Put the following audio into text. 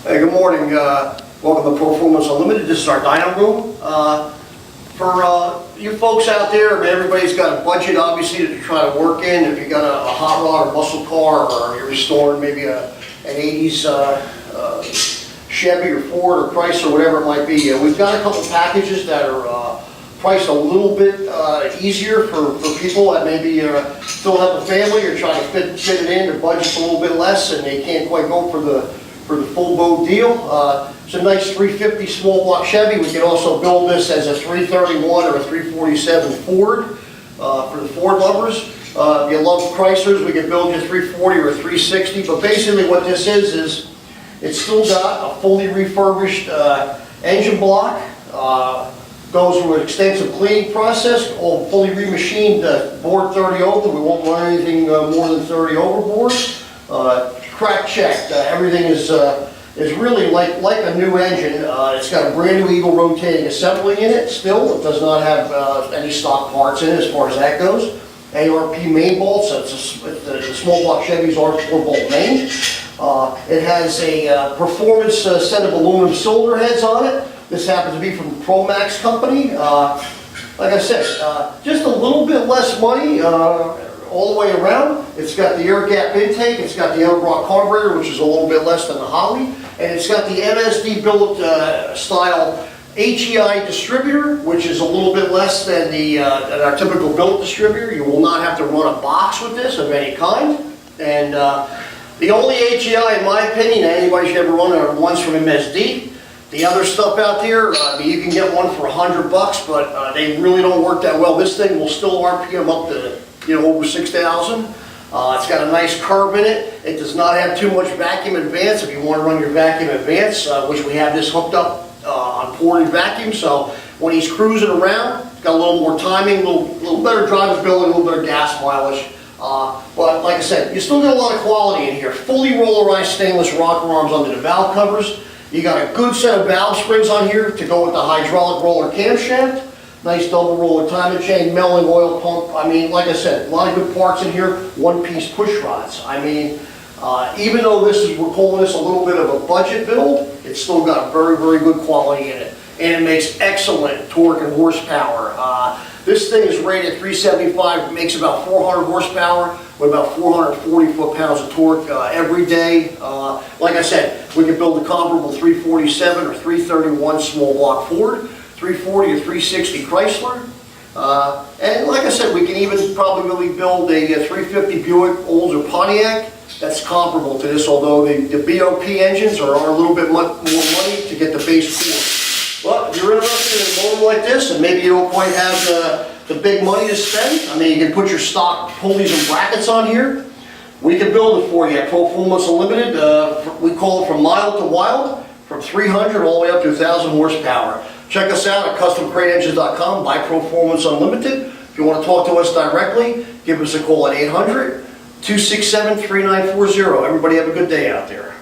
Hey, good morning. Welcome to Proformance Unlimited. This is our dyno room. For you folks out there, everybody's got a budget, obviously, to try to work in. If you got a hot rod or muscle car, or you're restoring maybe an 80s Chevy or Ford or Chrysler, whatever it might be, we've got a couple packages that are priced a little bit easier for people that maybe still have a family or trying to fit it in. Their budget's a little bit less and they can't quite go for the full boat deal. It's a nice 350 small block Chevy. We can also build this as a 331 or a 347 Ford for the Ford lovers. If you love Chryslers, we can build you a 340 or a 360. But basically what this is it's still got a fully refurbished engine block. Goes through an extensive cleaning process, all fully remachined, board 30 over. We won't run anything more than 30 overboard. Crack checked. Everything is really like a new engine. It's got a brand new Eagle rotating assembly in it still. It does not have any stock parts in it as far as that goes. ARP main bolts. The small block Chevys are 4-bolt main. It has a Proformance set of aluminum cylinder heads on it. This happens to be from the Proformance company. Like I said, just a little bit less money all the way around. It's got the air gap intake, it's got the Everbrock carburetor, which is a little bit less than the Holly, and it's got the MSD billet style HEI distributor, which is a little bit less than our typical billet distributor. You will not have to run a box with this of any kind. And the only HEI, in my opinion, that anybody should ever run are ones from MSD. The other stuff out there, you can get one for $100, but they really don't work that well. This thing will still RPM up to over 6,000. It's got a nice curve in it. It does not have too much vacuum advance. If you want to run your vacuum advance, which we have this hooked up on ported vacuum, so when he's cruising around, it's got a little more timing, a little better drivability, a little better gas mileage. But like I said, you still get a lot of quality in here. Fully rollerized stainless rocker arms under the valve covers. You got a good set of valve springs on here to go with the hydraulic roller camshaft. Nice double roller timing chain, Melling oil pump. I mean, like I said, a lot of good parts in here. One-piece push rods. I mean, even though we're calling this a little bit of a budget build, it's still got very, very good quality in it. And it makes excellent torque and horsepower. This thing is rated 375, makes about 400 horsepower with about 440 foot-pounds of torque every day. Like I said, we can build a comparable 347 or 331 small block Ford, 340 or 360 Chrysler. And like I said, we can even probably build a 350 Buick Olds or Pontiac that's comparable to this, although the BOP engines are a little bit more money to get the base core. But if you're interested in a motor like this, and maybe you don't quite have the big money to spend, I mean, you can put your stock pulleys and brackets on here. We can build it for you at Proformance Unlimited. We call it from mild to wild, from 300 all the way up to 1,000 horsepower. Check us out at CustomCraneEngines.com by Proformance Unlimited. If you want to talk to us directly, give us a call at 800-267-3940. Everybody have a good day out there.